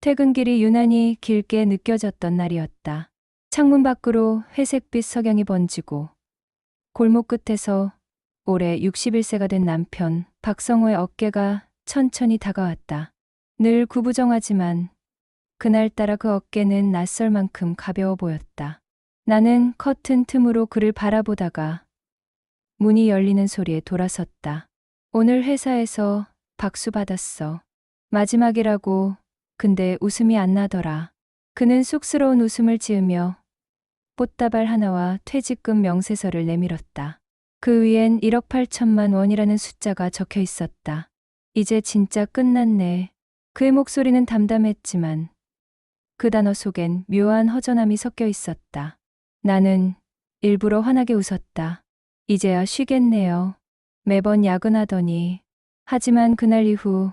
퇴근길이 유난히 길게 느껴졌던 날이었다. 창문 밖으로 회색빛 석양이 번지고 골목 끝에서 올해 61세가 된 남편 박성호의 어깨가 천천히 다가왔다. 늘 구부정하지만 그날따라 그 어깨는 낯설 만큼 가벼워 보였다. 나는 커튼 틈으로 그를 바라보다가 문이 열리는 소리에 돌아섰다. 오늘 회사에서 박수 받았어. 마지막이라고. 근데 웃음이 안 나더라. 그는 쑥스러운 웃음을 지으며 꽃다발 하나와 퇴직금 명세서를 내밀었다. 그 위엔 1억 8천만 원이라는 숫자가 적혀 있었다. 이제 진짜 끝났네. 그의 목소리는 담담했지만 그 단어 속엔 묘한 허전함이 섞여 있었다. 나는 일부러 환하게 웃었다. 이제야 쉬겠네요. 매번 야근하더니. 하지만 그날 이후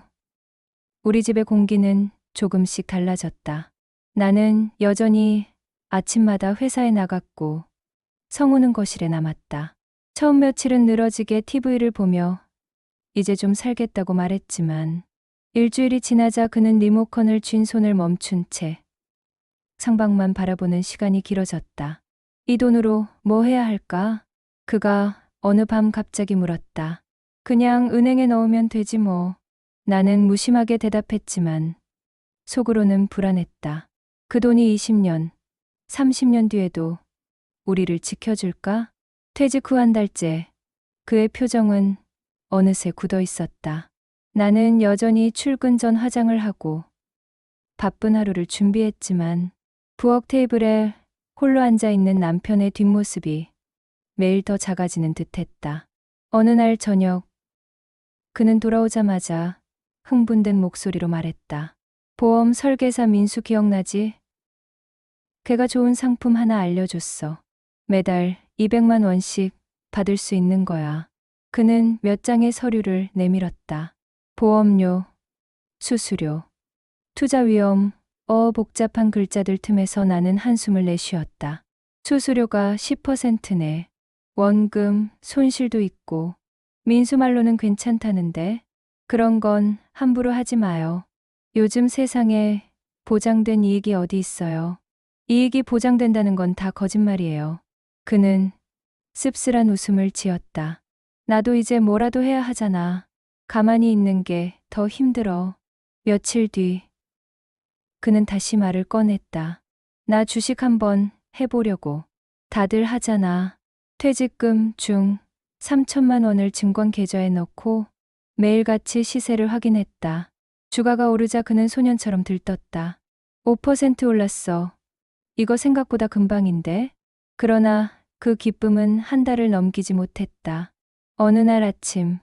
우리 집의 공기는 조금씩 달라졌다. 나는 여전히 아침마다 회사에 나갔고 성우는 거실에 남았다. 처음 며칠은 늘어지게 TV를 보며 이제 좀 살겠다고 말했지만 일주일이 지나자 그는 리모컨을 쥔 손을 멈춘 채 창밖만 바라보는 시간이 길어졌다. 이 돈으로 뭐 해야 할까? 그가 어느 밤 갑자기 물었다. 그냥 은행에 넣으면 되지 뭐. 나는 무심하게 대답했지만 속으로는 불안했다. 그 돈이 20년, 30년 뒤에도 우리를 지켜줄까? 퇴직 후 한 달째 그의 표정은 어느새 굳어 있었다. 나는 여전히 출근 전 화장을 하고 바쁜 하루를 준비했지만 부엌 테이블에 홀로 앉아 있는 남편의 뒷모습이 매일 더 작아지는 듯했다. 어느 날 저녁 그는 돌아오자마자 흥분된 목소리로 말했다. 보험 설계사 민수 기억나지? 걔가 좋은 상품 하나 알려줬어. 매달 200만 원씩 받을 수 있는 거야. 그는 몇 장의 서류를 내밀었다. 보험료, 수수료, 투자 위험, 복잡한 글자들 틈에서 나는 한숨을 내쉬었다. 수수료가 10%네. 원금, 손실도 있고. 민수 말로는 괜찮다는데. 그런 건 함부로 하지 마요. 요즘 세상에 보장된 이익이 어디 있어요. 이익이 보장된다는 건 다 거짓말이에요. 그는 씁쓸한 웃음을 지었다. 나도 이제 뭐라도 해야 하잖아. 가만히 있는 게 더 힘들어. 며칠 뒤 그는 다시 말을 꺼냈다. 나 주식 한번 해보려고. 다들 하잖아. 퇴직금 중 3천만 원을 증권 계좌에 넣고 매일같이 시세를 확인했다. 주가가 오르자 그는 소년처럼 들떴다. 5% 올랐어. 이거 생각보다 금방인데? 그러나 그 기쁨은 한 달을 넘기지 못했다. 어느 날 아침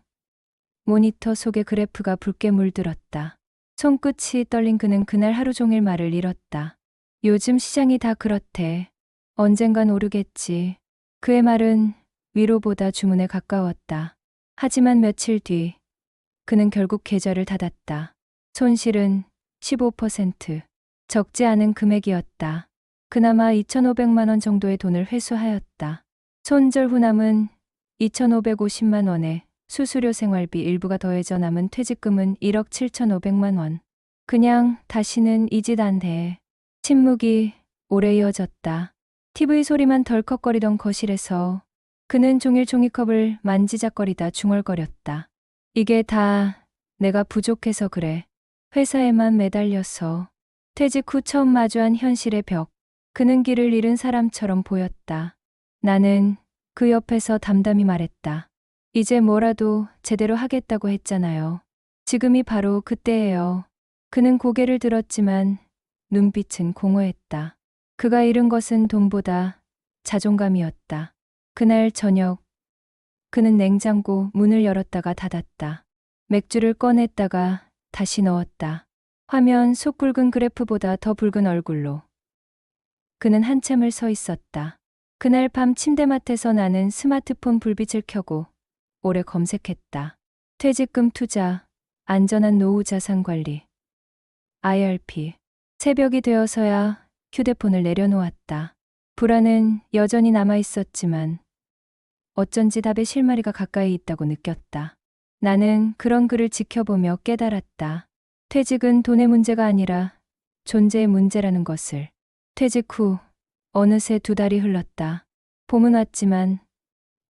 모니터 속의 그래프가 붉게 물들었다. 손끝이 떨린 그는 그날 하루 종일 말을 잃었다. 요즘 시장이 다 그렇대. 언젠간 오르겠지. 그의 말은 위로보다 주문에 가까웠다. 하지만 며칠 뒤 그는 결국 계좌를 닫았다. 손실은 15%. 적지 않은 금액이었다. 그나마 2,500만 원 정도의 돈을 회수하였다. 손절 후 남은 2,550만 원에 수수료 생활비 일부가 더해져 남은 퇴직금은 1억 7,500만 원. 그냥 다시는 이 짓 안 해. 침묵이 오래 이어졌다. TV 소리만 덜컥거리던 거실에서 그는 종일 종이컵을 만지작거리다 중얼거렸다. 이게 다 내가 부족해서 그래. 회사에만 매달려서. 퇴직 후 처음 마주한 현실의 벽. 그는 길을 잃은 사람처럼 보였다. 나는 그 옆에서 담담히 말했다. 이제 뭐라도 제대로 하겠다고 했잖아요. 지금이 바로 그때예요. 그는 고개를 들었지만 눈빛은 공허했다. 그가 잃은 것은 돈보다 자존감이었다. 그날 저녁 그는 냉장고 문을 열었다가 닫았다. 맥주를 꺼냈다가 다시 넣었다. 화면 속 굵은 그래프보다 더 붉은 얼굴로 그는 한참을 서 있었다. 그날 밤 침대맡에서 나는 스마트폰 불빛을 켜고 오래 검색했다. 퇴직금 투자, 안전한 노후 자산 관리, IRP. 새벽이 되어서야 휴대폰을 내려놓았다. 불안은 여전히 남아 있었지만 어쩐지 답의 실마리가 가까이 있다고 느꼈다. 나는 그런 그를 지켜보며 깨달았다. 퇴직은 돈의 문제가 아니라 존재의 문제라는 것을. 퇴직 후 어느새 2달이 흘렀다. 봄은 왔지만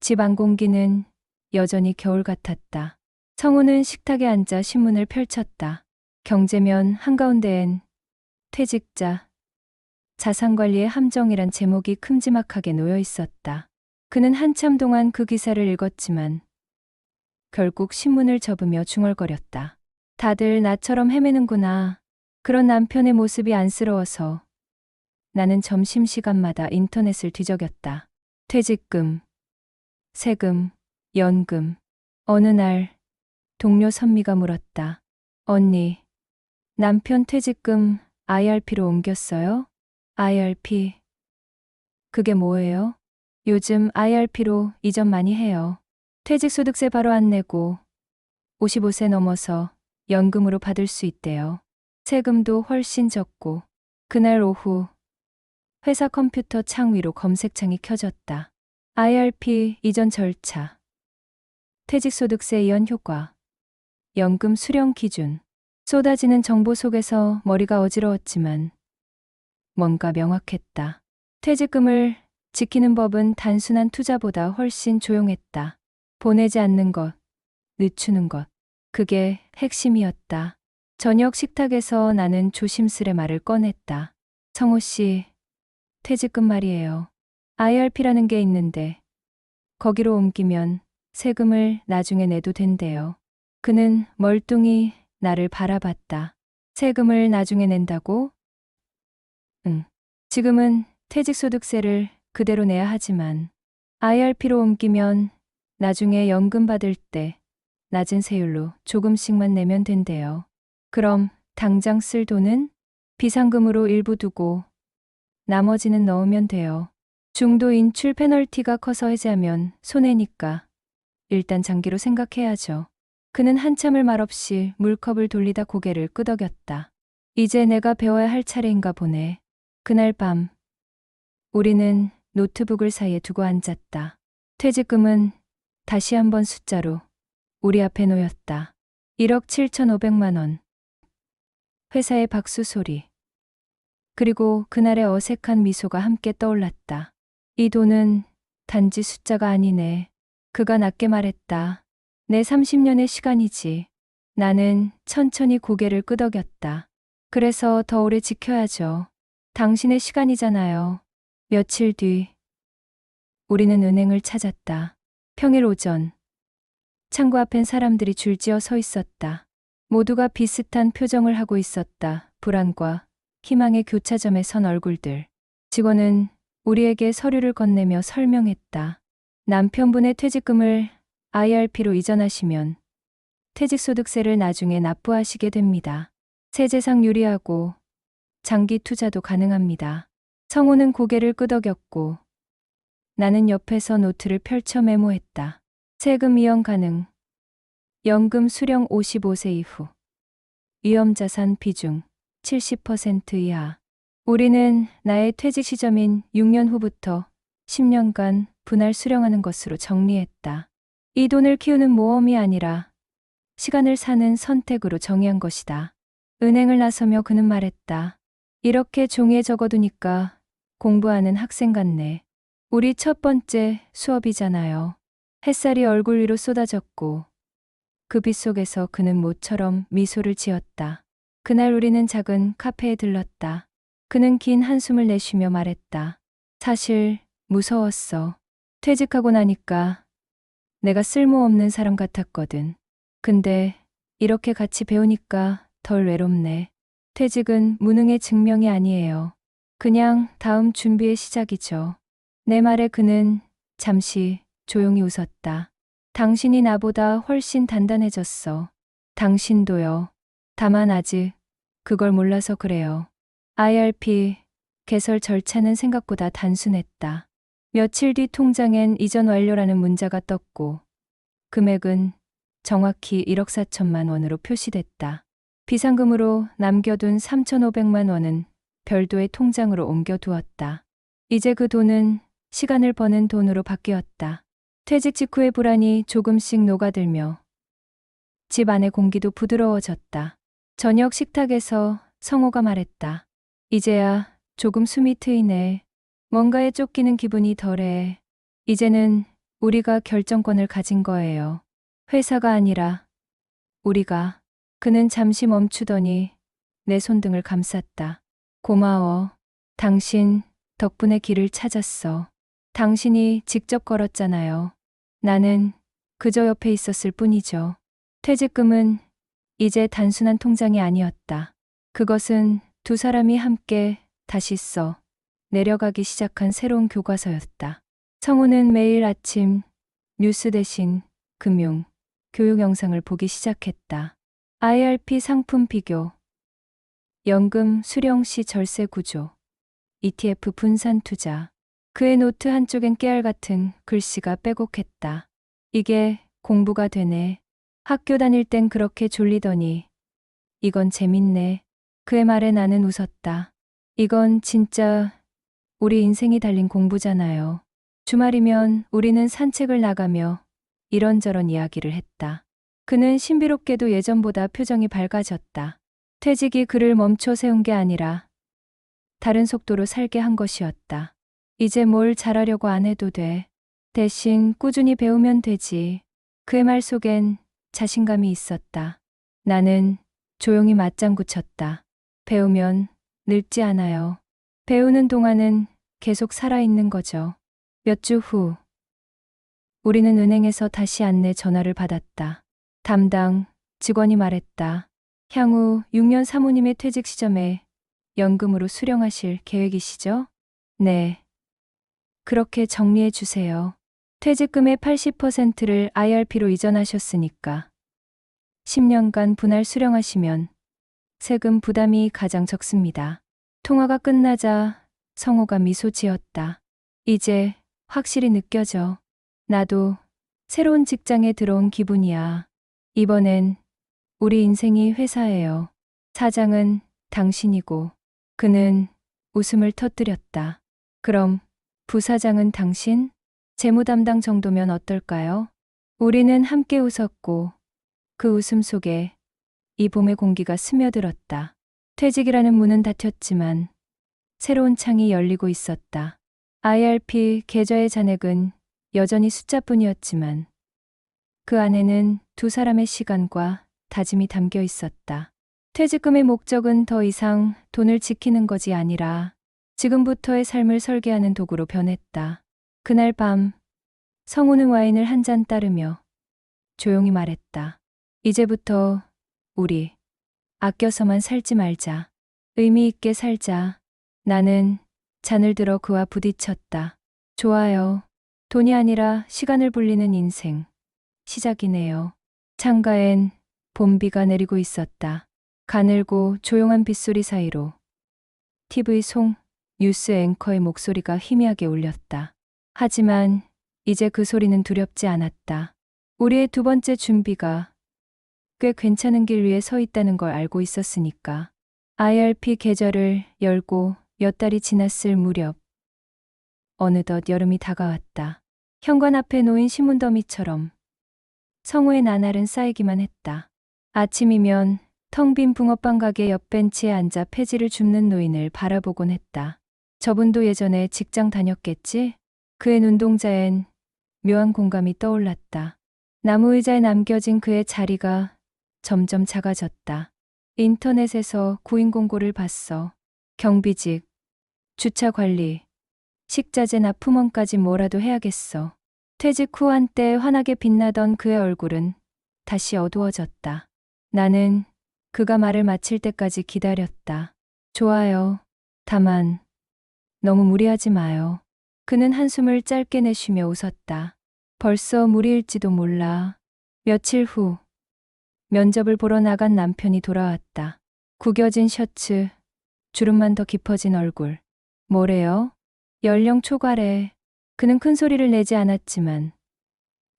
집 안 공기는 여전히 겨울 같았다. 성우는 식탁에 앉아 신문을 펼쳤다. 경제면 한가운데엔 퇴직자, 자산관리의 함정이란 제목이 큼지막하게 놓여 있었다. 그는 한참 동안 그 기사를 읽었지만 결국 신문을 접으며 중얼거렸다. 다들 나처럼 헤매는구나. 그런 남편의 모습이 안쓰러워서 나는 점심시간마다 인터넷을 뒤적였다. 퇴직금, 세금, 연금. 어느 날 동료 선미가 물었다. 언니, 남편 퇴직금 IRP로 옮겼어요? IRP. 그게 뭐예요? 요즘 IRP로 이전 많이 해요. 퇴직소득세 바로 안 내고 55세 넘어서 연금으로 받을 수 있대요. 세금도 훨씬 적고. 그날 오후 회사 컴퓨터 창 위로 검색창이 켜졌다. IRP 이전 절차, 퇴직소득세 이연 효과, 연금 수령 기준. 쏟아지는 정보 속에서 머리가 어지러웠지만 뭔가 명확했다. 퇴직금을 지키는 법은 단순한 투자보다 훨씬 조용했다. 보내지 않는 것, 늦추는 것. 그게 핵심이었다. 저녁 식탁에서 나는 조심스레 말을 꺼냈다. 성호 씨, 퇴직금 말이에요. IRP라는 게 있는데 거기로 옮기면 세금을 나중에 내도 된대요. 그는 멀뚱히 나를 바라봤다. 세금을 나중에 낸다고? 응. 지금은 퇴직소득세를 그대로 내야 하지만 IRP로 옮기면 나중에 연금 받을 때 낮은 세율로 조금씩만 내면 된대요. 그럼 당장 쓸 돈은 비상금으로 일부 두고 나머지는 넣으면 돼요. 중도 인출 페널티가 커서 해지하면 손해니까 일단 장기로 생각해야죠. 그는 한참을 말없이 물컵을 돌리다 고개를 끄덕였다. 이제 내가 배워야 할 차례인가 보네. 그날 밤 우리는 노트북을 사이에 두고 앉았다. 퇴직금은 다시 한번 숫자로 우리 앞에 놓였다. 1억 7,500만 원. 회사의 박수 소리. 그리고 그날의 어색한 미소가 함께 떠올랐다. 이 돈은 단지 숫자가 아니네. 그가 낮게 말했다. 내 30년의 시간이지. 나는 천천히 고개를 끄덕였다. 그래서 더 오래 지켜야죠. 당신의 시간이잖아요. 며칠 뒤 우리는 은행을 찾았다. 평일 오전 창구 앞엔 사람들이 줄지어 서 있었다. 모두가 비슷한 표정을 하고 있었다. 불안과 희망의 교차점에 선 얼굴들. 직원은 우리에게 서류를 건네며 설명했다. 남편분의 퇴직금을 IRP로 이전하시면 퇴직소득세를 나중에 납부하시게 됩니다. 세제상 유리하고 장기 투자도 가능합니다. 성우는 고개를 끄덕였고 나는 옆에서 노트를 펼쳐 메모했다. 세금 이연 가능. 연금 수령 55세 이후. 위험자산 비중 70% 이하. 우리는 나의 퇴직 시점인 6년 후부터 10년간 분할 수령하는 것으로 정리했다. 이 돈을 키우는 모험이 아니라 시간을 사는 선택으로 정의한 것이다. 은행을 나서며 그는 말했다. 이렇게 종이에 적어두니까 공부하는 학생 같네. 우리 첫 번째 수업이잖아요. 햇살이 얼굴 위로 쏟아졌고 그 빛 속에서 그는 모처럼 미소를 지었다. 그날 우리는 작은 카페에 들렀다. 그는 긴 한숨을 내쉬며 말했다. 사실 무서웠어. 퇴직하고 나니까 내가 쓸모없는 사람 같았거든. 근데 이렇게 같이 배우니까 덜 외롭네. 퇴직은 무능의 증명이 아니에요. 그냥 다음 준비의 시작이죠. 내 말에 그는 잠시 조용히 웃었다. 당신이 나보다 훨씬 단단해졌어. 당신도요. 다만 아직 그걸 몰라서 그래요. IRP 개설 절차는 생각보다 단순했다. 며칠 뒤 통장엔 이전 완료라는 문자가 떴고 금액은 정확히 1억 4천만 원으로 표시됐다. 비상금으로 남겨둔 3,500만 원은 별도의 통장으로 옮겨두었다. 이제 그 돈은 시간을 버는 돈으로 바뀌었다. 퇴직 직후의 불안이 조금씩 녹아들며 집 안의 공기도 부드러워졌다. 저녁 식탁에서 성호가 말했다. 이제야 조금 숨이 트이네. 뭔가에 쫓기는 기분이 덜해. 이제는 우리가 결정권을 가진 거예요. 회사가 아니라 우리가. 그는 잠시 멈추더니 내 손등을 감쌌다. 고마워. 당신 덕분에 길을 찾았어. 당신이 직접 걸었잖아요. 나는 그저 옆에 있었을 뿐이죠. 퇴직금은 이제 단순한 통장이 아니었다. 그것은 두 사람이 함께 다시 써 내려가기 시작한 새로운 교과서였다. 성우는 매일 아침 뉴스 대신 금융, 교육 영상을 보기 시작했다. IRP 상품 비교, 연금 수령 시 절세 구조, ETF 분산 투자. 그의 노트 한쪽엔 깨알 같은 글씨가 빼곡했다. 이게 공부가 되네. 학교 다닐 땐 그렇게 졸리더니 이건 재밌네. 그의 말에 나는 웃었다. 이건 진짜 우리 인생이 달린 공부잖아요. 주말이면 우리는 산책을 나가며 이런저런 이야기를 했다. 그는 신비롭게도 예전보다 표정이 밝아졌다. 퇴직이 그를 멈춰 세운 게 아니라 다른 속도로 살게 한 것이었다. 이제 뭘 잘하려고 안 해도 돼. 대신 꾸준히 배우면 되지. 그의 말 속엔 자신감이 있었다. 나는 조용히 맞장구 쳤다. 배우면 늙지 않아요. 배우는 동안은 계속 살아있는 거죠. 몇 주 후, 우리는 은행에서 다시 안내 전화를 받았다. 담당 직원이 말했다. 향후 6년 사모님의 퇴직 시점에 연금으로 수령하실 계획이시죠? 네. 그렇게 정리해 주세요. 퇴직금의 80%를 IRP로 이전하셨으니까 10년간 분할 수령하시면 세금 부담이 가장 적습니다. 통화가 끝나자 성호가 미소 지었다. 이제 확실히 느껴져. 나도 새로운 직장에 들어온 기분이야. 이번엔 우리 인생이 회사예요. 사장은 당신이고. 그는 웃음을 터뜨렸다. 그럼 부사장은 당신? 재무 담당 정도면 어떨까요? 우리는 함께 웃었고 그 웃음 속에 이 봄의 공기가 스며들었다. 퇴직이라는 문은 닫혔지만 새로운 창이 열리고 있었다. IRP 계좌의 잔액은 여전히 숫자뿐이었지만 그 안에는 두 사람의 시간과 다짐이 담겨 있었다. 퇴직금의 목적은 더 이상 돈을 지키는 것이 아니라 지금부터의 삶을 설계하는 도구로 변했다. 그날 밤 성우는 와인을 한 잔 따르며 조용히 말했다. 이제부터 우리 아껴서만 살지 말자. 의미 있게 살자. 나는 잔을 들어 그와 부딪혔다. 좋아요. 돈이 아니라 시간을 불리는 인생. 시작이네요. 창가엔 봄비가 내리고 있었다. 가늘고 조용한 빗소리 사이로 TV 송 뉴스 앵커의 목소리가 희미하게 울렸다. 하지만 이제 그 소리는 두렵지 않았다. 우리의 두 번째 준비가 꽤 괜찮은 길 위에 서 있다는 걸 알고 있었으니까. IRP 계좌를 열고 몇 달이 지났을 무렵 어느덧 여름이 다가왔다. 현관 앞에 놓인 신문더미처럼 성우의 나날은 쌓이기만 했다. 아침이면 텅 빈 붕어빵 가게 옆 벤치에 앉아 폐지를 줍는 노인을 바라보곤 했다. 저분도 예전에 직장 다녔겠지? 그의 눈동자엔 묘한 공감이 떠올랐다. 나무 의자에 남겨진 그의 자리가 점점 작아졌다. 인터넷에서 구인 공고를 봤어. 경비직, 주차 관리, 식자재 납품원까지 뭐라도 해야겠어. 퇴직 후 한때 환하게 빛나던 그의 얼굴은 다시 어두워졌다. 나는 그가 말을 마칠 때까지 기다렸다. 좋아요. 다만 너무 무리하지 마요. 그는 한숨을 짧게 내쉬며 웃었다. 벌써 무리일지도 몰라. 며칠 후 면접을 보러 나간 남편이 돌아왔다. 구겨진 셔츠, 주름만 더 깊어진 얼굴. 뭐래요? 연령 초과래. 그는 큰 소리를 내지 않았지만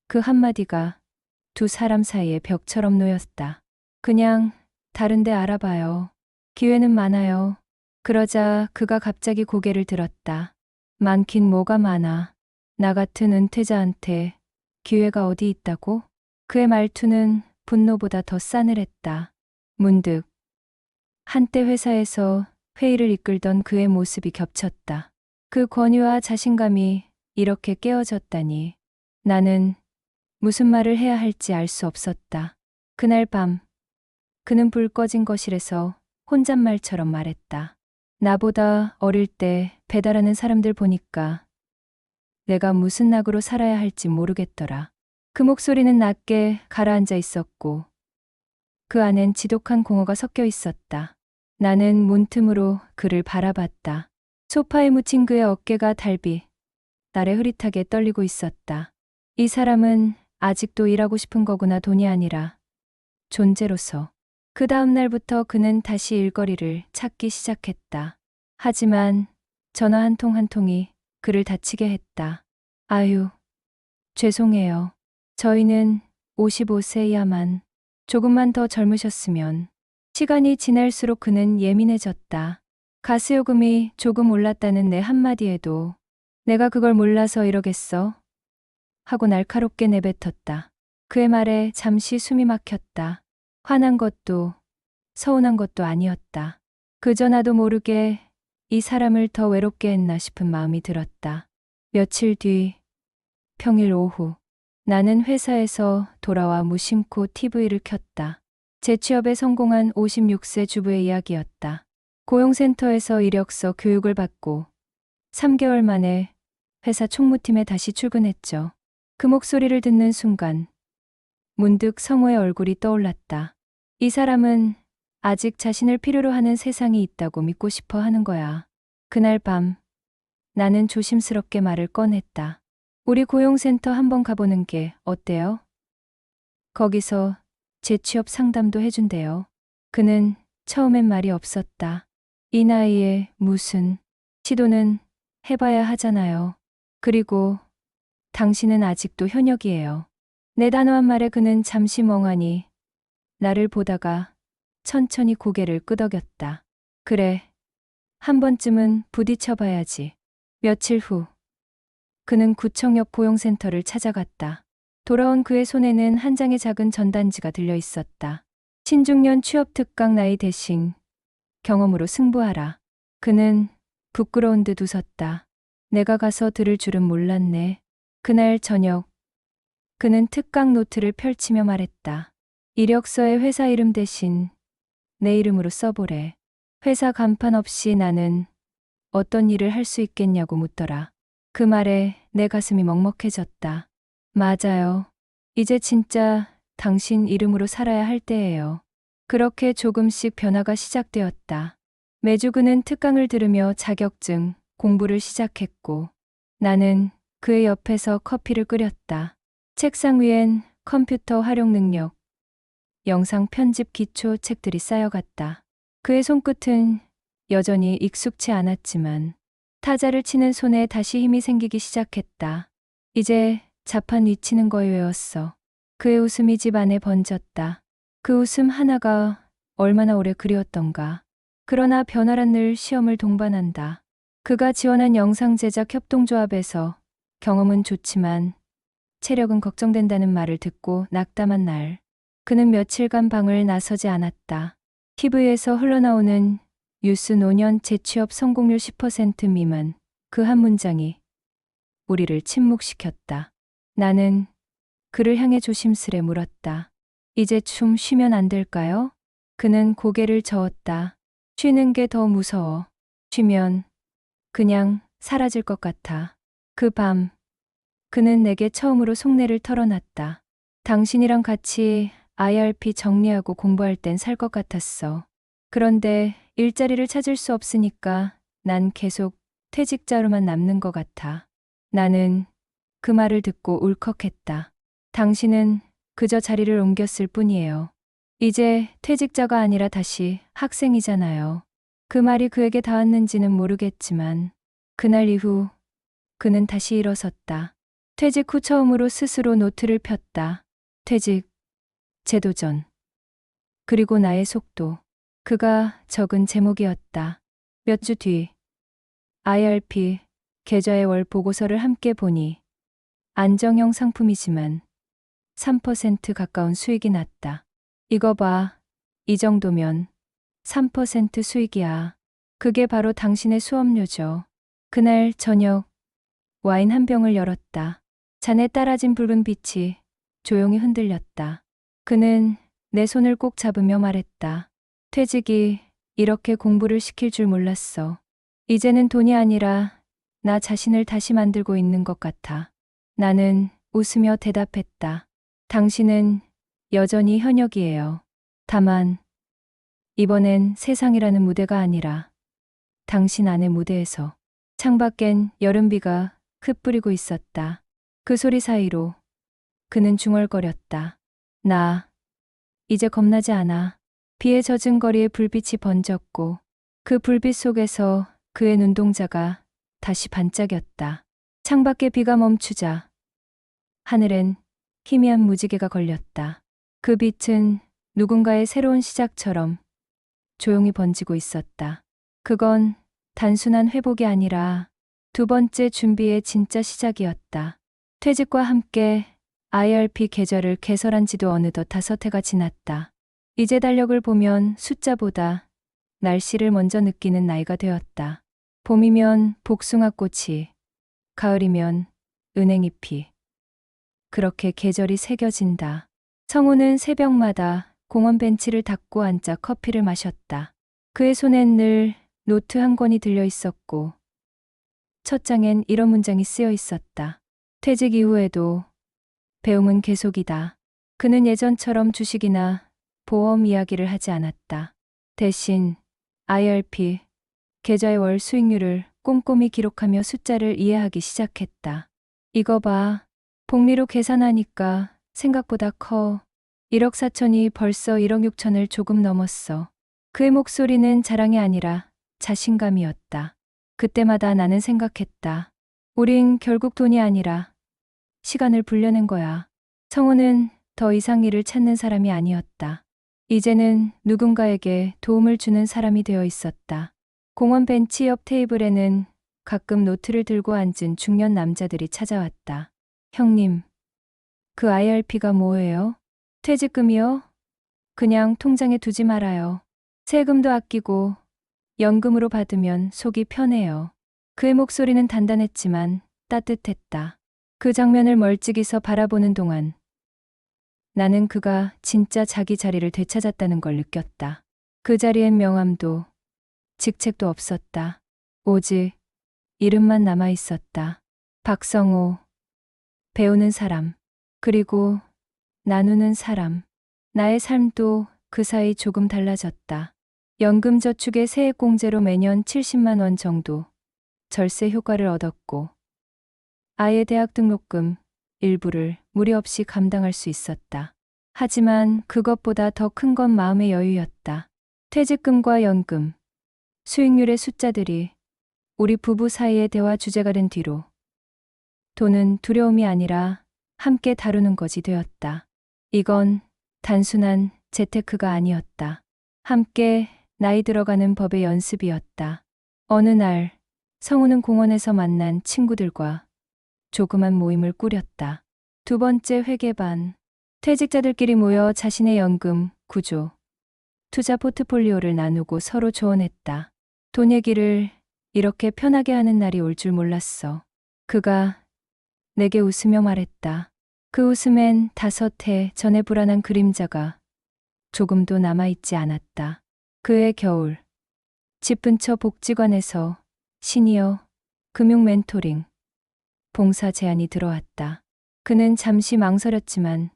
그 한마디가 두 사람 사이의 벽처럼 놓였다. 그냥 다른 데 알아봐요. 기회는 많아요. 그러자 그가 갑자기 고개를 들었다. 많긴 뭐가 많아. 나 같은 은퇴자한테 기회가 어디 있다고? 그의 말투는 분노보다 더 싸늘했다. 문득 한때 회사에서 회의를 이끌던 그의 모습이 겹쳤다. 그 권위와 자신감이 이렇게 깨어졌다니. 나는 무슨 말을 해야 할지 알 수 없었다. 그날 밤, 그는 불 꺼진 거실에서 혼잣말처럼 말했다. 나보다 어릴 때 배달하는 사람들 보니까 내가 무슨 낙으로 살아야 할지 모르겠더라. 그 목소리는 낮게 가라앉아 있었고 그 안엔 지독한 공허가 섞여 있었다. 나는 문틈으로 그를 바라봤다. 소파에 묻힌 그의 어깨가 달빛 날에 흐릿하게 떨리고 있었다. 이 사람은 아직도 일하고 싶은 거구나. 돈이 아니라 존재로서. 그 다음 날부터 그는 다시 일거리를 찾기 시작했다. 하지만 전화 한 통 한 통이 그를 다치게 했다. 아유, 죄송해요. 저희는 55세야만 조금만 더 젊으셨으면. 시간이 지날수록 그는 예민해졌다. 가스요금이 조금 올랐다는 내 한마디에도 내가 그걸 몰라서 이러겠어? 하고 날카롭게 내뱉었다. 그의 말에 잠시 숨이 막혔다. 화난 것도 서운한 것도 아니었다. 그저 나도 모르게 이 사람을 더 외롭게 했나 싶은 마음이 들었다. 며칠 뒤 평일 오후 나는 회사에서 돌아와 무심코 TV를 켰다. 재취업에 성공한 56세 주부의 이야기였다. 고용센터에서 이력서 교육을 받고 3개월 만에 회사 총무팀에 다시 출근했죠. 그 목소리를 듣는 순간 문득 성우의 얼굴이 떠올랐다. 이 사람은 아직 자신을 필요로 하는 세상이 있다고 믿고 싶어 하는 거야. 그날 밤 나는 조심스럽게 말을 꺼냈다. 우리 고용센터 한번 가보는 게 어때요? 거기서 재취업 상담도 해준대요. 그는 처음엔 말이 없었다. 이 나이에 무슨 시도는 해봐야 하잖아요. 그리고 당신은 아직도 현역이에요. 내 단호한 말에 그는 잠시 멍하니 나를 보다가 천천히 고개를 끄덕였다. 그래, 한 번쯤은 부딪혀봐야지. 며칠 후 그는 구청역 고용센터를 찾아갔다. 돌아온 그의 손에는 한 장의 작은 전단지가 들려 있었다. 신중년 취업 특강 나이 대신 경험으로 승부하라. 그는 부끄러운 듯 웃었다. 내가 가서 들을 줄은 몰랐네. 그날 저녁 그는 특강 노트를 펼치며 말했다. 이력서에 회사 이름 대신 내 이름으로 써보래. 회사 간판 없이 나는 어떤 일을 할 수 있겠냐고 묻더라. 그 말에 내 가슴이 먹먹해졌다. 맞아요. 이제 진짜 당신 이름으로 살아야 할 때예요. 그렇게 조금씩 변화가 시작되었다. 매주 그는 특강을 들으며 자격증 공부를 시작했고 나는 그의 옆에서 커피를 끓였다. 책상 위엔 컴퓨터 활용 능력, 영상 편집 기초 책들이 쌓여갔다. 그의 손끝은 여전히 익숙치 않았지만 타자를 치는 손에 다시 힘이 생기기 시작했다. 이제 자판 위치는 거의 외웠어. 그의 웃음이 집 안에 번졌다. 그 웃음 하나가 얼마나 오래 그리웠던가. 그러나 변화란 늘 시험을 동반한다. 그가 지원한 영상 제작 협동조합에서 경험은 좋지만 체력은 걱정된다는 말을 듣고 낙담한 날. 그는 며칠간 방을 나서지 않았다. TV에서 흘러나오는 뉴스 노년 재취업 성공률 10% 미만 그 한 문장이 우리를 침묵시켰다. 나는 그를 향해 조심스레 물었다. 이제 좀 쉬면 안 될까요? 그는 고개를 저었다. 쉬는 게 더 무서워. 쉬면 그냥 사라질 것 같아. 그 밤 그는 내게 처음으로 속내를 털어놨다. 당신이랑 같이 IRP 정리하고 공부할 땐 살 것 같았어. 그런데 일자리를 찾을 수 없으니까 난 계속 퇴직자로만 남는 것 같아. 나는 그 말을 듣고 울컥했다. 당신은 그저 자리를 옮겼을 뿐이에요. 이제 퇴직자가 아니라 다시 학생이잖아요. 그 말이 그에게 닿았는지는 모르겠지만 그날 이후 그는 다시 일어섰다. 퇴직 후 처음으로 스스로 노트를 폈다. 퇴직, 재도전, 그리고 나의 속도. 그가 적은 제목이었다. 몇 주 뒤 IRP 계좌의 월 보고서를 함께 보니 안정형 상품이지만 3% 가까운 수익이 났다. 이거 봐. 이 정도면 3% 수익이야. 그게 바로 당신의 수업료죠. 그날 저녁 와인 한 병을 열었다. 잔에 따라진 붉은 빛이 조용히 흔들렸다. 그는 내 손을 꼭 잡으며 말했다. 퇴직이 이렇게 공부를 시킬 줄 몰랐어. 이제는 돈이 아니라 나 자신을 다시 만들고 있는 것 같아. 나는 웃으며 대답했다. 당신은 여전히 현역이에요. 다만 이번엔 세상이라는 무대가 아니라 당신 안의 무대에서. 창밖엔 여름비가 흩뿌리고 있었다. 그 소리 사이로 그는 중얼거렸다. 나 이제 겁나지 않아. 비에 젖은 거리에 불빛이 번졌고 그 불빛 속에서 그의 눈동자가 다시 반짝였다. 창밖에 비가 멈추자 하늘엔 희미한 무지개가 걸렸다. 그 빛은 누군가의 새로운 시작처럼 조용히 번지고 있었다. 그건 단순한 회복이 아니라 두 번째 준비의 진짜 시작이었다. 퇴직과 함께 IRP 계좌를 개설한 지도 어느덧 5해가 지났다. 이제 달력을 보면 숫자보다 날씨를 먼저 느끼는 나이가 되었다. 봄이면 복숭아꽃이, 가을이면 은행잎이. 그렇게 계절이 새겨진다. 성우는 새벽마다 공원 벤치를 닦고 앉아 커피를 마셨다. 그의 손엔 늘 노트 한 권이 들려 있었고 첫 장엔 이런 문장이 쓰여 있었다. 퇴직 이후에도 배움은 계속이다. 그는 예전처럼 주식이나 보험 이야기를 하지 않았다. 대신 IRP 계좌의 월 수익률을 꼼꼼히 기록하며 숫자를 이해하기 시작했다. 이거 봐. 복리로 계산하니까 생각보다 커. 1억 4천이 벌써 1억 6천을 조금 넘었어. 그의 목소리는 자랑이 아니라 자신감이었다. 그때마다 나는 생각했다. 우린 결국 돈이 아니라 시간을 불려낸 거야. 성우는 더 이상 일을 찾는 사람이 아니었다. 이제는 누군가에게 도움을 주는 사람이 되어 있었다. 공원 벤치 옆 테이블에는 가끔 노트를 들고 앉은 중년 남자들이 찾아왔다. 형님, 그 IRP가 뭐예요? 퇴직금이요? 그냥 통장에 두지 말아요. 세금도 아끼고 연금으로 받으면 속이 편해요. 그의 목소리는 단단했지만 따뜻했다. 그 장면을 멀찍이서 바라보는 동안 나는 그가 진짜 자기 자리를 되찾았다는 걸 느꼈다. 그 자리엔 명함도 직책도 없었다. 오직 이름만 남아 있었다. 박성호. 배우는 사람. 그리고 나누는 사람. 나의 삶도 그 사이 조금 달라졌다. 연금저축의 세액공제로 매년 70만 원 정도 절세 효과를 얻었고 아이의 대학 등록금 일부를 무리 없이 감당할 수 있었다. 하지만 그것보다 더 큰 건 마음의 여유였다. 퇴직금과 연금, 수익률의 숫자들이 우리 부부 사이의 대화 주제가 된 뒤로 돈은 두려움이 아니라 함께 다루는 것이 되었다. 이건 단순한 재테크가 아니었다. 함께 나이 들어가는 법의 연습이었다. 어느 날 성우는 공원에서 만난 친구들과 조그만 모임을 꾸렸다. 두 번째 회계반. 퇴직자들끼리 모여 자신의 연금, 구조, 투자 포트폴리오를 나누고 서로 조언했다. 돈 얘기를 이렇게 편하게 하는 날이 올 줄 몰랐어. 그가 내게 웃으며 말했다. 그 웃음엔 5해 전의 불안한 그림자가 조금도 남아있지 않았다. 그해 겨울, 집 근처 복지관에서 시니어 금융 멘토링 봉사 제안이 들어왔다. 그는 잠시 망설였지만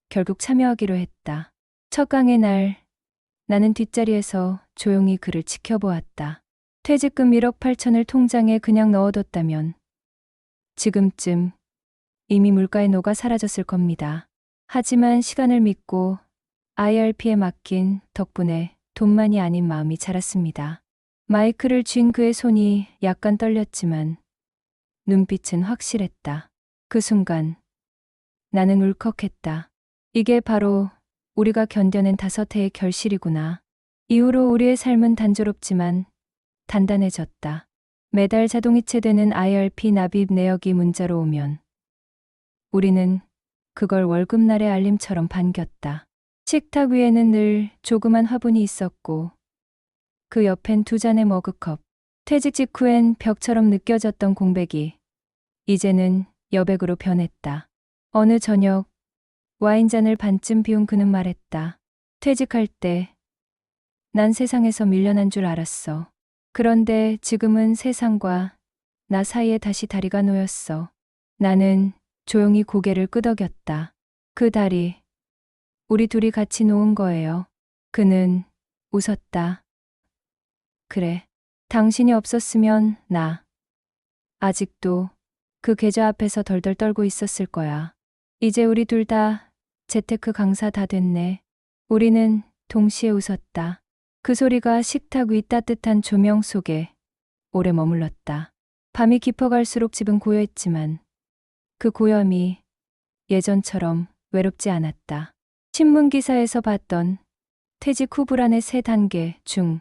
결국 참여하기로 했다. 첫 강의 날 나는 뒷자리에서 조용히 그를 지켜보았다. 퇴직금 1억 8천을 통장에 그냥 넣어뒀다면 지금쯤 이미 물가에 녹아 사라졌을 겁니다. 하지만 시간을 믿고 IRP에 맡긴 덕분에 돈만이 아닌 마음이 자랐습니다. 마이크를 쥔 그의 손이 약간 떨렸지만 눈빛은 확실했다. 그 순간 나는 울컥했다. 이게 바로 우리가 견뎌낸 5해의 결실이구나. 이후로 우리의 삶은 단조롭지만 단단해졌다. 매달 자동이체되는 IRP 납입 내역이 문자로 오면 우리는 그걸 월급날의 알림처럼 반겼다. 식탁 위에는 늘 조그만 화분이 있었고 그 옆엔 두 잔의 머그컵. 퇴직 직후엔 벽처럼 느껴졌던 공백이 이제는 여백으로 변했다. 어느 저녁 와인잔을 반쯤 비운 그는 말했다. 퇴직할 때 난 세상에서 밀려난 줄 알았어. 그런데 지금은 세상과 나 사이에 다시 다리가 놓였어. 나는 조용히 고개를 끄덕였다. 그 다리, 우리 둘이 같이 놓은 거예요. 그는 웃었다. 그래. 당신이 없었으면 나 아직도 그 계좌 앞에서 덜덜 떨고 있었을 거야. 이제 우리 둘 다 재테크 강사 다 됐네. 우리는 동시에 웃었다. 그 소리가 식탁 위 따뜻한 조명 속에 오래 머물렀다. 밤이 깊어갈수록 집은 고요했지만 그 고요함이 예전처럼 외롭지 않았다. 신문 기사에서 봤던 퇴직 후 불안의 세 단계 중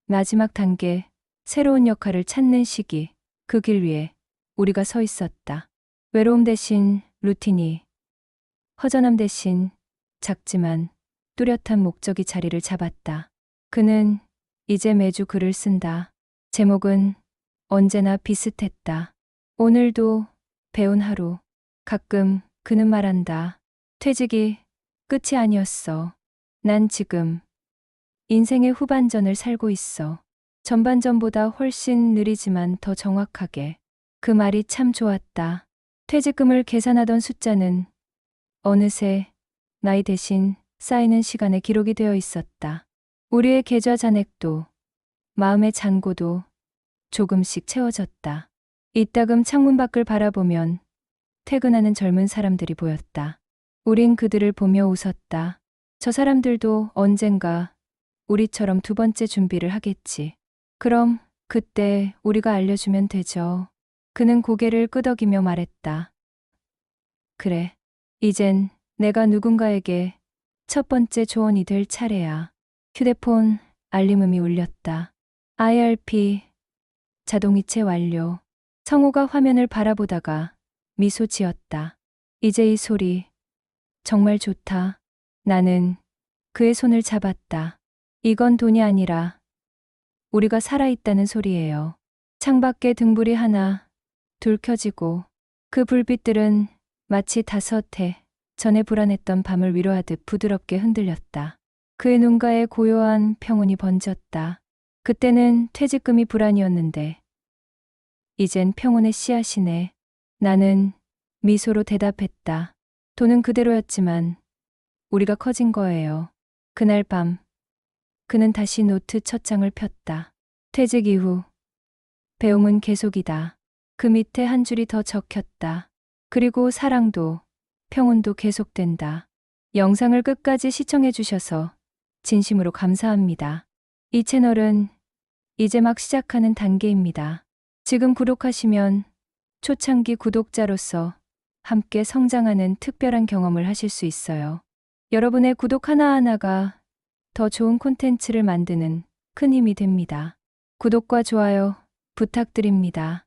마지막 단계, 새로운 역할을 찾는 시기, 그 길 위에 우리가 서 있었다. 외로움 대신 루틴이, 허전함 대신 작지만 뚜렷한 목적이 자리를 잡았다. 그는 이제 매주 글을 쓴다. 제목은 언제나 비슷했다. 오늘도 배운 하루. 가끔 그는 말한다. 퇴직이 끝이 아니었어. 난 지금 인생의 후반전을 살고 있어. 전반전보다 훨씬 느리지만 더 정확하게. 그 말이 참 좋았다. 퇴직금을 계산하던 숫자는 어느새 나이 대신 쌓이는 시간에 기록이 되어 있었다. 우리의 계좌 잔액도 마음의 잔고도 조금씩 채워졌다. 이따금 창문 밖을 바라보면 퇴근하는 젊은 사람들이 보였다. 우린 그들을 보며 웃었다. 저 사람들도 언젠가 우리처럼 두 번째 준비를 하겠지. 그럼 그때 우리가 알려주면 되죠. 그는 고개를 끄덕이며 말했다. 그래. 이젠 내가 누군가에게 첫 번째 조언이 될 차례야. 휴대폰 알림음이 울렸다. IRP 자동이체 완료. 성우가 화면을 바라보다가 미소 지었다. 이제 이 소리 정말 좋다. 나는 그의 손을 잡았다. 이건 돈이 아니라 우리가 살아있다는 소리예요. 창밖에 등불이 하나, 둘 켜지고 그 불빛들은 마치 5해 전에 불안했던 밤을 위로하듯 부드럽게 흔들렸다. 그의 눈가에 고요한 평온이 번졌다. 그때는 퇴직금이 불안이었는데 이젠 평온의 씨앗이네. 나는 미소로 대답했다. 돈은 그대로였지만 우리가 커진 거예요. 그날 밤 그는 다시 노트 첫 장을 폈다. 퇴직 이후 배움은 계속이다. 그 밑에 한 줄이 더 적혔다. 그리고 사랑도 평온도 계속된다. 영상을 끝까지 시청해 주셔서 진심으로 감사합니다. 이 채널은 이제 막 시작하는 단계입니다. 지금 구독하시면 초창기 구독자로서 함께 성장하는 특별한 경험을 하실 수 있어요. 여러분의 구독 하나하나가 더 좋은 콘텐츠를 만드는 큰 힘이 됩니다. 구독과 좋아요 부탁드립니다.